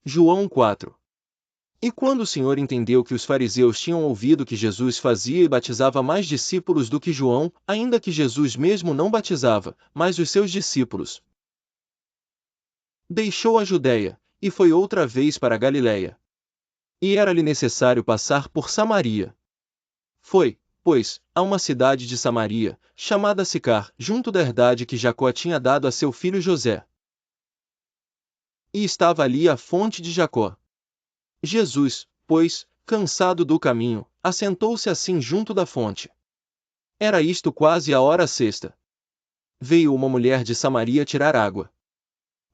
João 4. E quando o Senhor entendeu que os fariseus tinham ouvido que Jesus fazia e batizava mais discípulos do que João, ainda que Jesus mesmo não batizava, mas os seus discípulos, deixou a Judéia, e foi outra vez para a Galiléia. E era-lhe necessário passar por Samaria. Foi, pois, a uma cidade de Samaria, chamada Sicar, junto da herdade que Jacó tinha dado a seu filho José. E estava ali a fonte de Jacó. Jesus, pois, cansado do caminho, assentou-se assim junto da fonte. Era isto quase a hora sexta. Veio uma mulher de Samaria tirar água.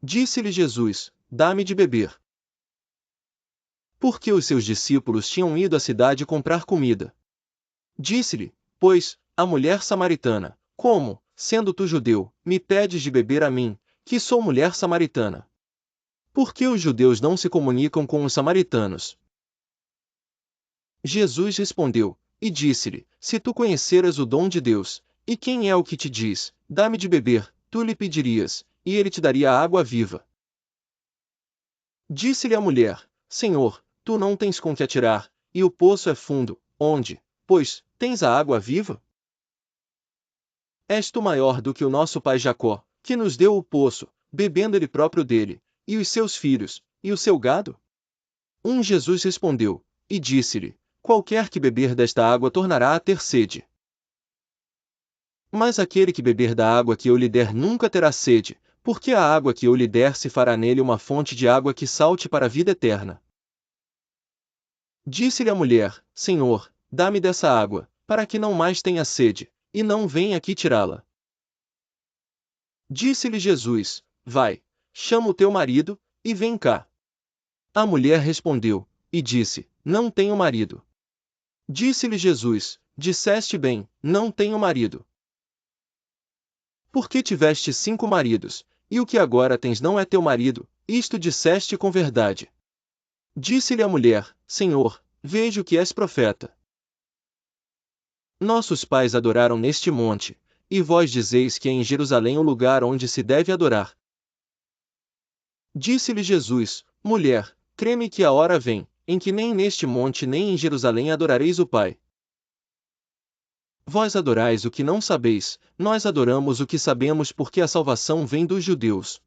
Disse-lhe Jesus: Dá-me de beber. Porque os seus discípulos tinham ido à cidade comprar comida. Disse-lhe, pois, a mulher samaritana: Como, sendo tu judeu, me pedes de beber a mim, que sou mulher samaritana? Por que os judeus não se comunicam com os samaritanos? Jesus respondeu, e disse-lhe: Se tu conheceras o dom de Deus, e quem é o que te diz, dá-me de beber, tu lhe pedirias, e ele te daria a água viva. Disse-lhe a mulher: Senhor, tu não tens com que atirar, e o poço é fundo, onde, pois, tens a água viva? És tu maior do que o nosso pai Jacó, que nos deu o poço, bebendo ele próprio dele, e os seus filhos, e o seu gado? Jesus respondeu, e disse-lhe: Qualquer que beber desta água tornará a ter sede. Mas aquele que beber da água que eu lhe der nunca terá sede, porque a água que eu lhe der se fará nele uma fonte de água que salte para a vida eterna. Disse-lhe a mulher: Senhor, dá-me dessa água, para que não mais tenha sede, e não venha aqui tirá-la. Disse-lhe Jesus: Vai, chama o teu marido, e vem cá. A mulher respondeu, e disse: Não tenho marido. Disse-lhe Jesus: Disseste bem, não tenho marido. Porque tiveste 5 maridos, e o que agora tens não é teu marido, isto disseste com verdade. Disse-lhe a mulher: Senhor, vejo que és profeta. Nossos pais adoraram neste monte, e vós dizeis que é em Jerusalém o lugar onde se deve adorar. Disse-lhe Jesus: Mulher, crê-me que a hora vem, em que nem neste monte nem em Jerusalém adorareis o Pai. Vós adorais o que não sabeis, nós adoramos o que sabemos porque a salvação vem dos judeus.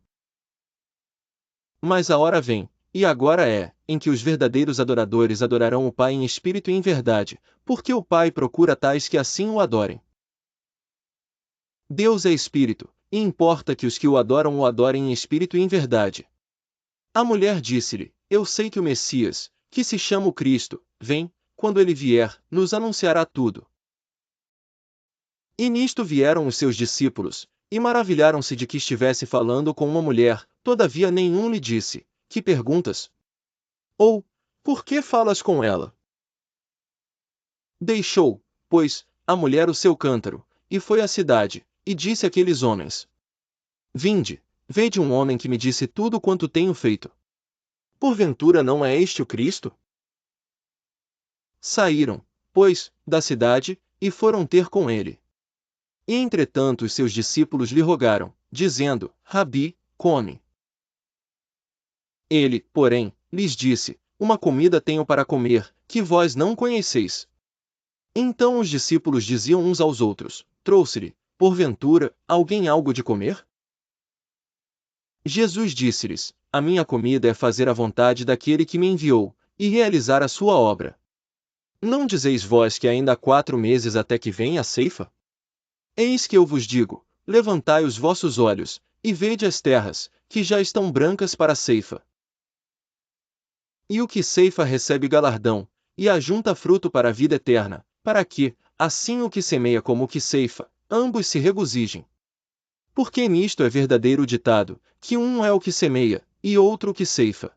Mas a hora vem, e agora é, em que os verdadeiros adoradores adorarão o Pai em espírito e em verdade, porque o Pai procura tais que assim o adorem. Deus é espírito, e importa que os que o adorem em espírito e em verdade. A mulher disse-lhe: Eu sei que o Messias, que se chama o Cristo, vem, quando ele vier, nos anunciará tudo. E nisto vieram os seus discípulos, e maravilharam-se de que estivesse falando com uma mulher, todavia nenhum lhe disse: Que perguntas? Ou, por que falas com ela? Deixou, pois, a mulher o seu cântaro, e foi à cidade, e disse àqueles homens: Vinde, vede um homem que me disse tudo quanto tenho feito. Porventura não é este o Cristo? Saíram, pois, da cidade, e foram ter com ele. E entretanto os seus discípulos lhe rogaram, dizendo: Rabi, come. Ele, porém, lhes disse: Uma comida tenho para comer, que vós não conheceis. Então os discípulos diziam uns aos outros: Trouxe-lhe, porventura, alguém algo de comer? Jesus disse-lhes: A minha comida é fazer a vontade daquele que me enviou, e realizar a sua obra. Não dizeis vós que ainda há 4 meses até que venha a ceifa? Eis que eu vos digo: levantai os vossos olhos, e vede as terras, que já estão brancas para a ceifa. E o que ceifa recebe galardão, e ajunta fruto para a vida eterna, para que, assim o que semeia como o que ceifa, ambos se regozijem. Porque nisto é verdadeiro o ditado, que um é o que semeia, e outro o que ceifa.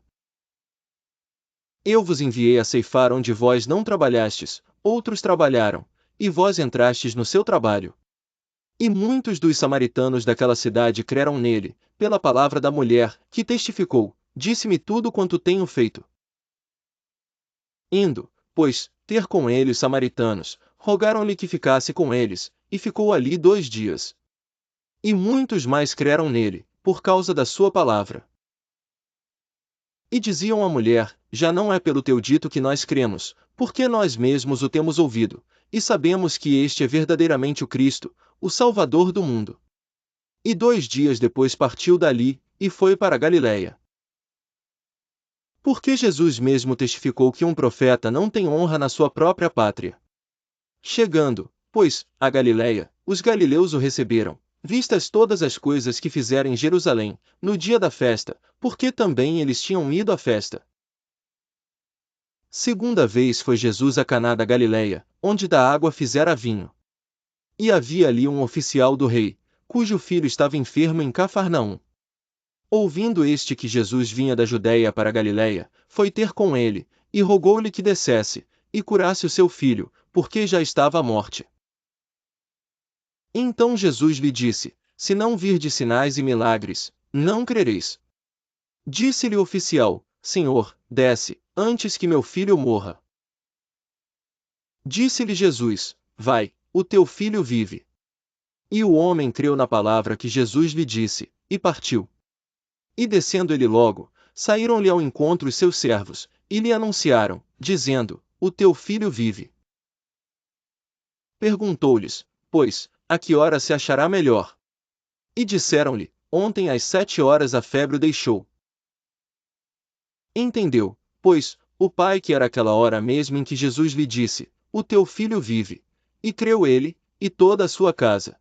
Eu vos enviei a ceifar onde vós não trabalhastes, outros trabalharam, e vós entrastes no seu trabalho. E muitos dos samaritanos daquela cidade creram nele, pela palavra da mulher, que testificou: Disse-me tudo quanto tenho feito. Indo, pois, ter com ele os samaritanos, rogaram-lhe que ficasse com eles, e ficou ali 2 dias. E muitos mais creram nele, por causa da sua palavra. E diziam à mulher: já não é pelo teu dito que nós cremos, porque nós mesmos o temos ouvido, e sabemos que este é verdadeiramente o Cristo, o Salvador do mundo. E 2 dias depois partiu dali, e foi para a Galiléia. Porque Jesus mesmo testificou que um profeta não tem honra na sua própria pátria. Chegando, pois, a Galiléia, os galileus o receberam, vistas todas as coisas que fizeram em Jerusalém, no dia da festa, porque também eles tinham ido à festa. Segunda vez foi Jesus a Caná da Galiléia, onde da água fizera vinho. E havia ali um oficial do rei, cujo filho estava enfermo em Cafarnaum. Ouvindo este que Jesus vinha da Judéia para a Galiléia, foi ter com ele, e rogou-lhe que descesse, e curasse o seu filho, porque já estava à morte. Então Jesus lhe disse: se não virdes sinais e milagres, não crereis. Disse-lhe o oficial: Senhor, desce, antes que meu filho morra. Disse-lhe Jesus: vai, o teu filho vive. E o homem creu na palavra que Jesus lhe disse, e partiu. E descendo ele logo, saíram-lhe ao encontro os seus servos, e lhe anunciaram, dizendo: o teu filho vive. Perguntou-lhes, pois, a que hora se achará melhor? E disseram-lhe: ontem às 7 horas a febre o deixou. Entendeu, pois, o pai que era aquela hora mesmo em que Jesus lhe disse: o teu filho vive. E creu ele, e toda a sua casa.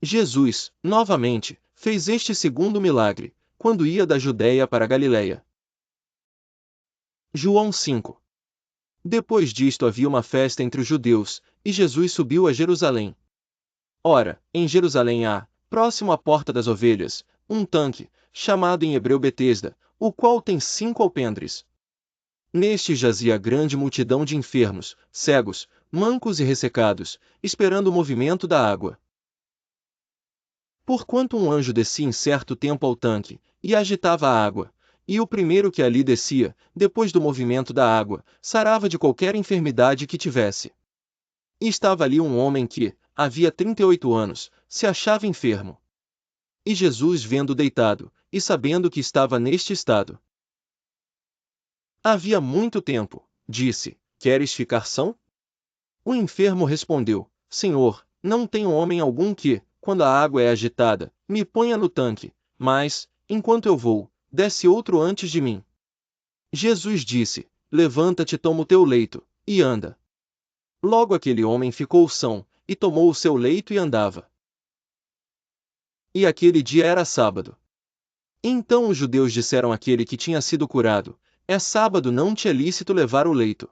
Jesus, novamente, fez este segundo milagre, quando ia da Judéia para a Galiléia. João 5. Depois disto havia uma festa entre os judeus, e Jesus subiu a Jerusalém. Ora, em Jerusalém há, próximo à porta das ovelhas, um tanque, chamado em hebreu Betesda, o qual tem 5 alpendres. Neste jazia grande multidão de enfermos, cegos, mancos e ressecados, esperando o movimento da água. Porquanto um anjo descia em certo tempo ao tanque, e agitava a água, e o primeiro que ali descia, depois do movimento da água, sarava de qualquer enfermidade que tivesse. E estava ali um homem que, havia 38 anos, se achava enfermo. E Jesus, vendo deitado, e sabendo que estava neste estado, havia muito tempo, disse: queres ficar são? O enfermo respondeu: Senhor, não tenho homem algum que, quando a água é agitada, me ponha no tanque, mas, enquanto eu vou, desce outro antes de mim. Jesus disse: levanta-te, toma o teu leito, e anda. Logo aquele homem ficou são, e tomou o seu leito e andava. E aquele dia era sábado. Então os judeus disseram àquele que tinha sido curado: é sábado, não te é lícito levar o leito.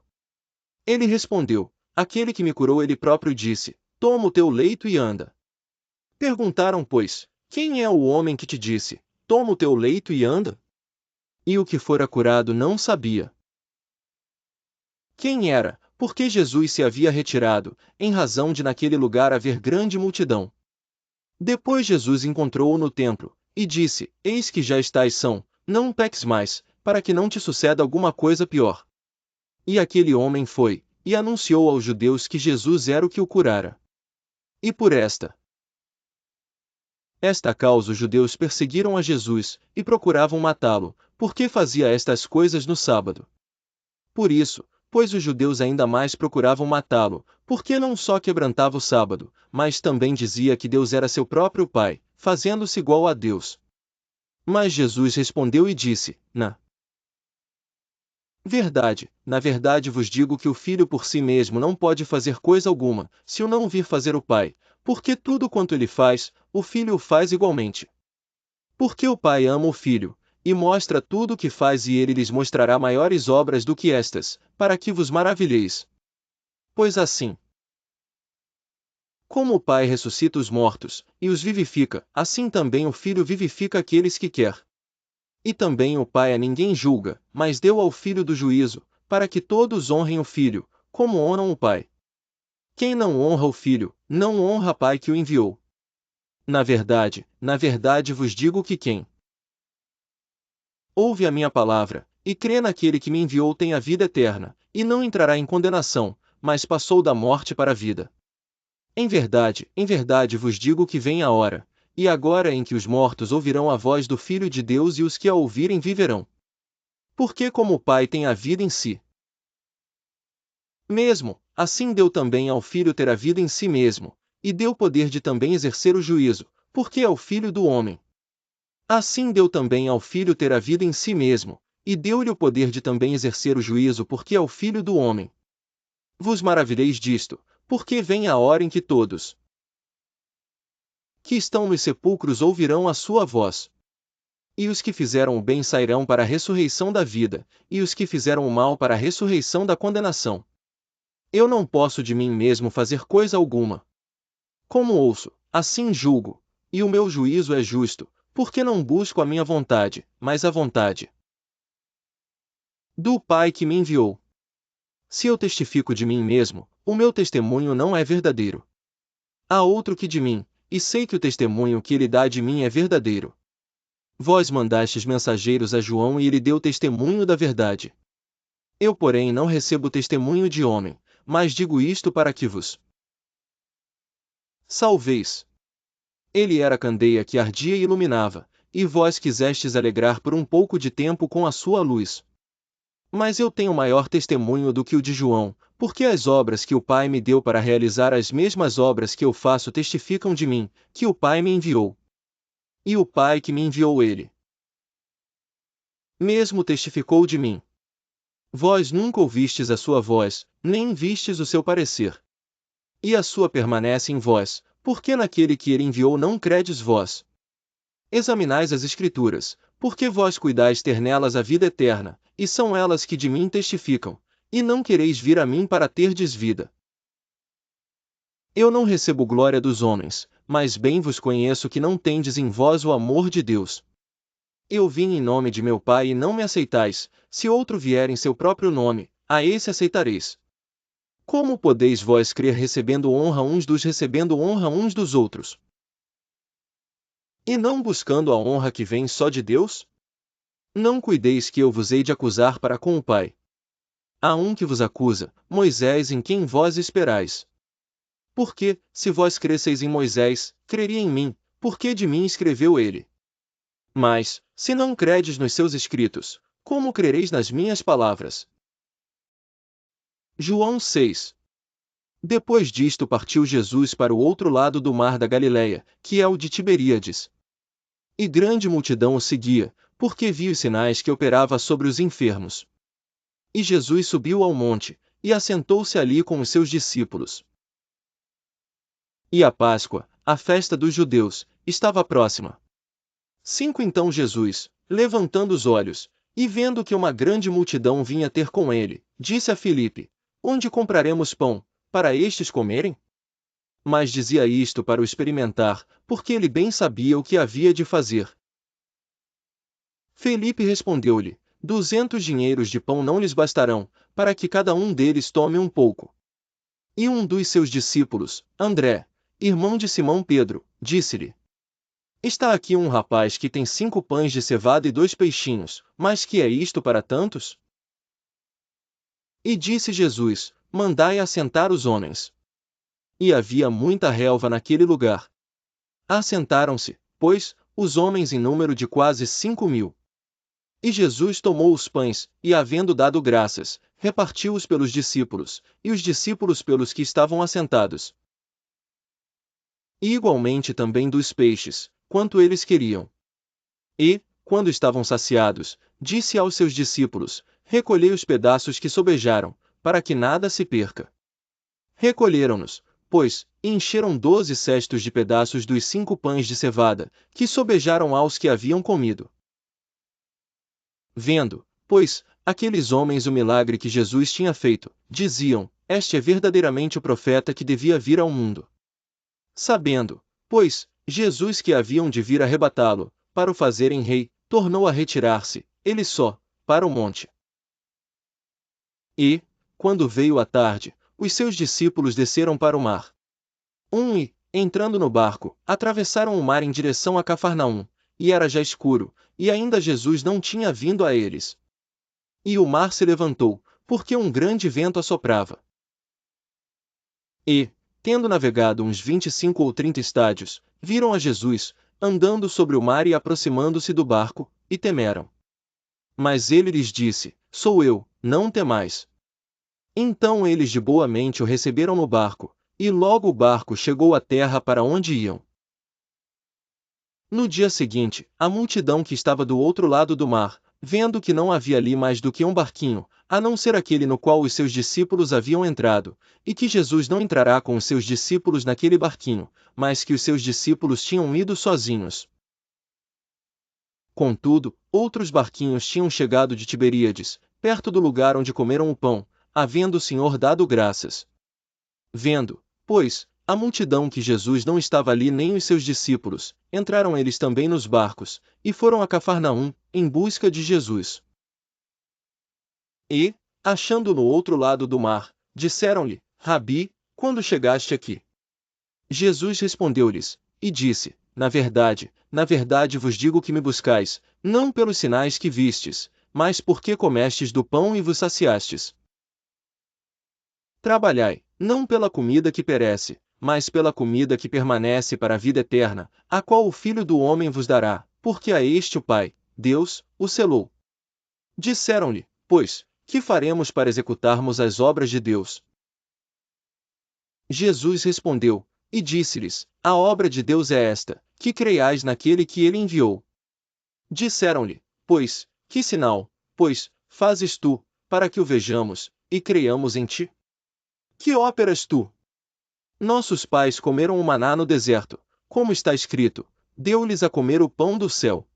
Ele respondeu: aquele que me curou ele próprio disse: toma o teu leito e anda. Perguntaram, pois, quem é o homem que te disse: toma o teu leito e anda? E o que fora curado não sabia quem era, porque Jesus se havia retirado, em razão de naquele lugar haver grande multidão. Depois Jesus encontrou-o no templo, e disse: eis que já estás são, não peques mais, para que não te suceda alguma coisa pior. E aquele homem foi, e anunciou aos judeus que Jesus era o que o curara. E por esta causa os judeus perseguiram a Jesus, e procuravam matá-lo, porque fazia estas coisas no sábado. Por isso, pois os judeus ainda mais procuravam matá-lo, porque não só quebrantava o sábado, mas também dizia que Deus era seu próprio Pai, fazendo-se igual a Deus. Mas Jesus respondeu e disse: na verdade vos digo que o Filho por si mesmo não pode fazer coisa alguma, se o não vir fazer o Pai, porque tudo quanto ele faz, o Filho o faz igualmente. Porque o Pai ama o Filho, e mostra tudo o que faz, e ele lhes mostrará maiores obras do que estas, para que vos maravilheis. Pois assim como o Pai ressuscita os mortos, e os vivifica, assim também o Filho vivifica aqueles que quer. E também o Pai a ninguém julga, mas deu ao Filho do juízo, para que todos honrem o Filho, como honram o Pai. Quem não honra o Filho, não honra o Pai que o enviou. Na verdade vos digo que quem ouve a minha palavra, e crê naquele que me enviou tem a vida eterna, e não entrará em condenação, mas passou da morte para a vida. Em verdade vos digo que vem a hora, e agora é em que os mortos ouvirão a voz do Filho de Deus e os que a ouvirem viverão. Porque como o Pai tem a vida em si mesmo, assim deu também ao Filho ter a vida em si mesmo, e deu poder de também exercer o juízo, porque é o Filho do homem. Assim deu também ao Filho ter a vida em si mesmo, e deu-lhe o poder de também exercer o juízo porque é o Filho do homem. Vos maravilheis disto, porque vem a hora em que todos que estão nos sepulcros ouvirão a sua voz. E os que fizeram o bem sairão para a ressurreição da vida, e os que fizeram o mal para a ressurreição da condenação. Eu não posso de mim mesmo fazer coisa alguma. Como ouço, assim julgo, e o meu juízo é justo, porque não busco a minha vontade, mas a vontade do Pai que me enviou. Se eu testifico de mim mesmo, o meu testemunho não é verdadeiro. Há outro que de mim, e sei que o testemunho que ele dá de mim é verdadeiro. Vós mandastes mensageiros a João e ele deu testemunho da verdade. Eu, porém, não recebo testemunho de homem, mas digo isto para que vos salveis. Ele era a candeia que ardia e iluminava, e vós quisestes alegrar por um pouco de tempo com a sua luz. Mas eu tenho maior testemunho do que o de João, porque as obras que o Pai me deu para realizar as mesmas obras que eu faço testificam de mim, que o Pai me enviou. E o Pai que me enviou ele mesmo testificou de mim. Vós nunca ouvistes a sua voz, nem vistes o seu parecer. E a sua permanece em vós, porque naquele que ele enviou não credes vós. Examinais as Escrituras, porque vós cuidais ter nelas a vida eterna, e são elas que de mim testificam, e não quereis vir a mim para terdes vida. Eu não recebo glória dos homens, mas bem vos conheço que não tendes em vós o amor de Deus. Eu vim em nome de meu Pai e não me aceitais, se outro vier em seu próprio nome, a esse aceitareis. Como podeis vós crer recebendo honra uns dos outros? E não buscando a honra que vem só de Deus? Não cuideis que eu vos hei de acusar para com o Pai. Há um que vos acusa, Moisés, em quem vós esperais. Porque, se vós cresceis em Moisés, creria em mim, porque de mim escreveu ele. Mas, se não credes nos seus escritos, como crereis nas minhas palavras? João 6. Depois disto partiu Jesus para o outro lado do mar da Galileia, que é o de Tiberíades. E grande multidão o seguia, porque via os sinais que operava sobre os enfermos. E Jesus subiu ao monte, e assentou-se ali com os seus discípulos. E a Páscoa, a festa dos judeus, estava próxima. 5 Então Jesus, levantando os olhos, e vendo que uma grande multidão vinha ter com ele, disse a Filipe: Onde compraremos pão, para estes comerem? Mas dizia isto para o experimentar, porque ele bem sabia o que havia de fazer. Filipe respondeu-lhe: 200 dinheiros de pão não lhes bastarão, para que cada um deles tome um pouco. E um dos seus discípulos, André, irmão de Simão Pedro, disse-lhe: Está aqui um rapaz que tem 5 pães de cevada e 2 peixinhos, mas que é isto para tantos? E disse Jesus: Mandai assentar os homens. E havia muita relva naquele lugar. Assentaram-se, pois, os homens em número de quase 5.000. E Jesus tomou os pães, e havendo dado graças, repartiu-os pelos discípulos, e os discípulos pelos que estavam assentados. E igualmente também dos peixes, quanto eles queriam. E, quando estavam saciados, disse aos seus discípulos: Recolhei os pedaços que sobejaram, para que nada se perca. Recolheram-nos, pois, e encheram 12 cestos de pedaços dos 5 pães de cevada, que sobejaram aos que haviam comido. Vendo, pois, aqueles homens o milagre que Jesus tinha feito, diziam: Este é verdadeiramente o profeta que devia vir ao mundo. Sabendo, pois, Jesus que haviam de vir arrebatá-lo, para o fazerem rei, tornou a retirar-se, ele só, para o monte. E, quando veio a tarde, os seus discípulos desceram para o mar. E, entrando no barco, atravessaram o mar em direção a Cafarnaum, e era já escuro, e ainda Jesus não tinha vindo a eles. E o mar se levantou, porque um grande vento assoprava. E, tendo navegado uns 25 ou 30 estádios, viram a Jesus, andando sobre o mar e aproximando-se do barco, e temeram. Mas ele lhes disse: Sou eu, não temais. Então eles de boa mente o receberam no barco, e logo o barco chegou à terra para onde iam. No dia seguinte, a multidão que estava do outro lado do mar, vendo que não havia ali mais do que um barquinho, a não ser aquele no qual os seus discípulos haviam entrado, e que Jesus não entrará com os seus discípulos naquele barquinho, mas que os seus discípulos tinham ido sozinhos. Contudo, outros barquinhos tinham chegado de Tiberíades, perto do lugar onde comeram o pão, havendo o Senhor dado graças. Vendo, pois, a multidão que Jesus não estava ali nem os seus discípulos, entraram eles também nos barcos, e foram a Cafarnaum, em busca de Jesus. E, achando no outro lado do mar, disseram-lhe: Rabi, quando chegaste aqui? Jesus respondeu-lhes, e disse: na verdade vos digo que me buscais, não pelos sinais que vistes, mas porque comestes do pão e vos saciastes. Trabalhai, não pela comida que perece, mas pela comida que permanece para a vida eterna, a qual o Filho do Homem vos dará, porque a este o Pai, Deus, o selou. Disseram-lhe, pois, que faremos para executarmos as obras de Deus? Jesus respondeu, e disse-lhes, a obra de Deus é esta, que creiais naquele que ele enviou. Disseram-lhe, pois, que sinal, pois, fazes tu, para que o vejamos, e creiamos em ti? Que operas tu? Nossos pais comeram o maná no deserto, como está escrito, deu-lhes a comer o pão do céu.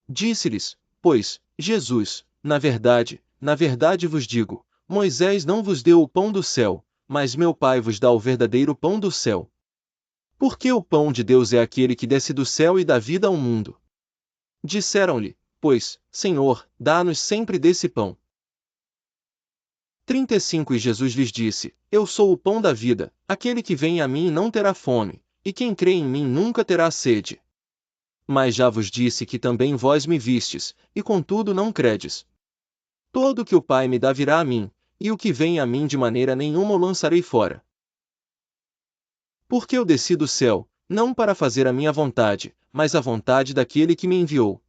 Disse-lhes, pois, Jesus, na verdade vos digo, Moisés não vos deu o pão do céu, mas meu Pai vos dá o verdadeiro pão do céu. Porque o pão de Deus é aquele que desce do céu e dá vida ao mundo. Disseram-lhe, pois, Senhor, dá-nos sempre desse pão. 35 E Jesus lhes disse, eu sou o pão da vida, aquele que vem a mim não terá fome, e quem crê em mim nunca terá sede. Mas já vos disse que também vós me vistes, e contudo não credes. Todo o que o Pai me dá virá a mim, e o que vem a mim de maneira nenhuma o lançarei fora. Porque eu desci do céu, não para fazer a minha vontade, mas a vontade daquele que me enviou.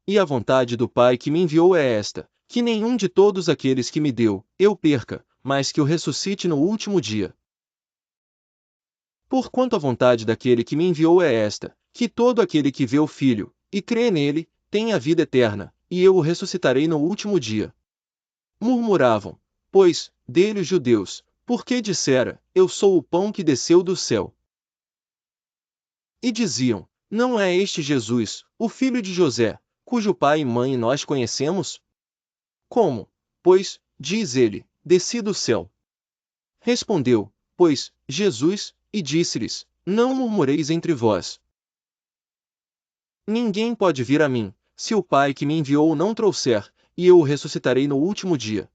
E a vontade do Pai que me enviou é esta, que nenhum de todos aqueles que me deu, eu perca, mas que o ressuscite no último dia. Porquanto a vontade daquele que me enviou é esta, que todo aquele que vê o Filho, e crê nele, tenha a vida eterna, e eu o ressuscitarei no último dia. Murmuravam, pois, dele os judeus, porque dissera, eu sou o pão que desceu do céu. E diziam, não é este Jesus, o filho de José, cujo pai e mãe nós conhecemos? Como, pois, diz ele, desci do céu? Respondeu, pois, Jesus, e disse-lhes, não murmureis entre vós. Ninguém pode vir a mim, se o Pai que me enviou não trouxer, e eu o ressuscitarei no último dia.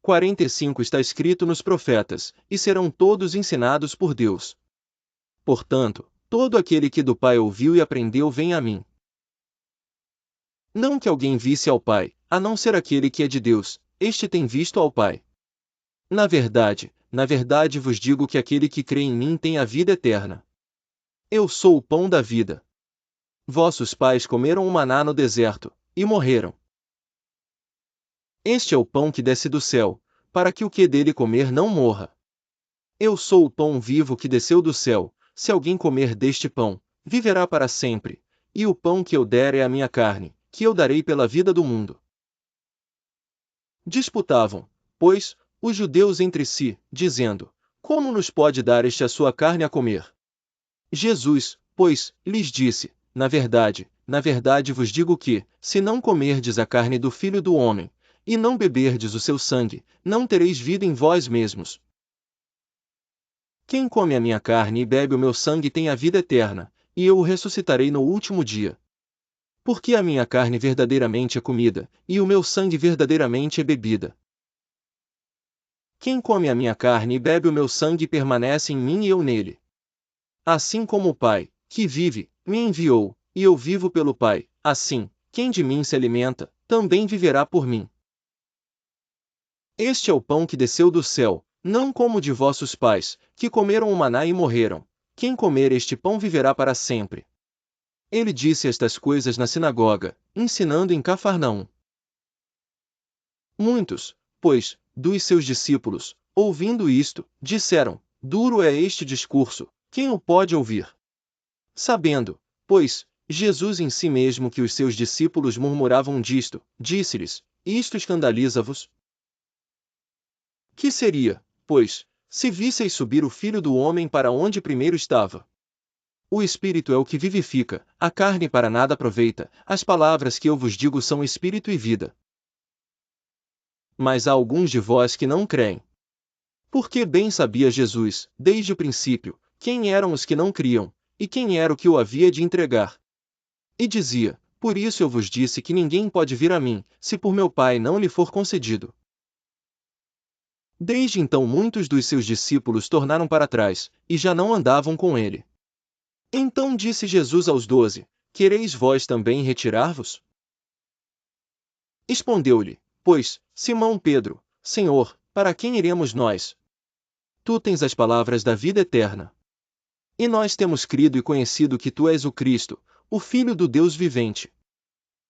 45 Está escrito nos profetas, e serão todos ensinados por Deus. Portanto, todo aquele que do Pai ouviu e aprendeu vem a mim. Não que alguém visse ao Pai, a não ser aquele que é de Deus, este tem visto ao Pai. Na verdade vos digo que aquele que crê em mim tem a vida eterna. Eu sou o pão da vida. Vossos pais comeram o maná no deserto, e morreram. Este é o pão que desce do céu, para que o que dele comer não morra. Eu sou o pão vivo que desceu do céu, se alguém comer deste pão, viverá para sempre, e o pão que eu der é a minha carne, que eu darei pela vida do mundo. Disputavam, pois, os judeus entre si, dizendo, como nos pode dar este a sua carne a comer? Jesus, pois, lhes disse, na verdade vos digo que, se não comerdes a carne do Filho do Homem, e não beberdes o seu sangue, não tereis vida em vós mesmos. Quem come a minha carne e bebe o meu sangue tem a vida eterna, e eu o ressuscitarei no último dia. Porque a minha carne verdadeiramente é comida, e o meu sangue verdadeiramente é bebida. Quem come a minha carne e bebe o meu sangue permanece em mim e eu nele. Assim como o Pai, que vive, me enviou, e eu vivo pelo Pai, assim, quem de mim se alimenta, também viverá por mim. Este é o pão que desceu do céu, não como o de vossos pais, que comeram o maná e morreram. quem comer este pão viverá para sempre. Ele disse estas coisas na sinagoga, ensinando em Cafarnaum. Muitos, pois, dos seus discípulos, ouvindo isto, disseram: duro é este discurso, quem o pode ouvir? Sabendo, pois, Jesus em si mesmo que os seus discípulos murmuravam disto, disse-lhes: isto escandaliza-vos? Que seria, pois, se visseis subir o Filho do Homem para onde primeiro estava? O Espírito é o que vivifica, a carne para nada aproveita, as palavras que eu vos digo são Espírito e vida. Mas há alguns de vós que não creem. Porque bem sabia Jesus, desde o princípio, quem eram os que não criam, e quem era o que o havia de entregar. E dizia: por isso eu vos disse que ninguém pode vir a mim, se por meu Pai não lhe for concedido. Desde então muitos dos seus discípulos tornaram para trás, e já não andavam com ele. Então disse Jesus aos 12: quereis vós também retirar-vos? Respondeu-lhe, pois, Simão Pedro: Senhor, para quem iremos nós? Tu tens as palavras da vida eterna. E nós temos crido e conhecido que tu és o Cristo, o Filho do Deus vivente.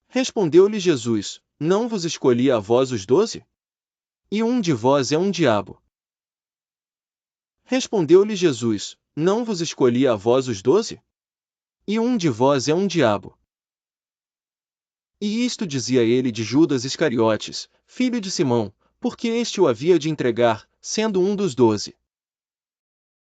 Respondeu-lhe Jesus: não vos escolhi a vós os 12? E um de vós é um diabo. Respondeu-lhe Jesus: não vos escolhi a vós os 12? E um de vós é um diabo. E isto dizia ele de Judas Iscariotes, filho de Simão, porque este o havia de entregar, sendo um dos 12.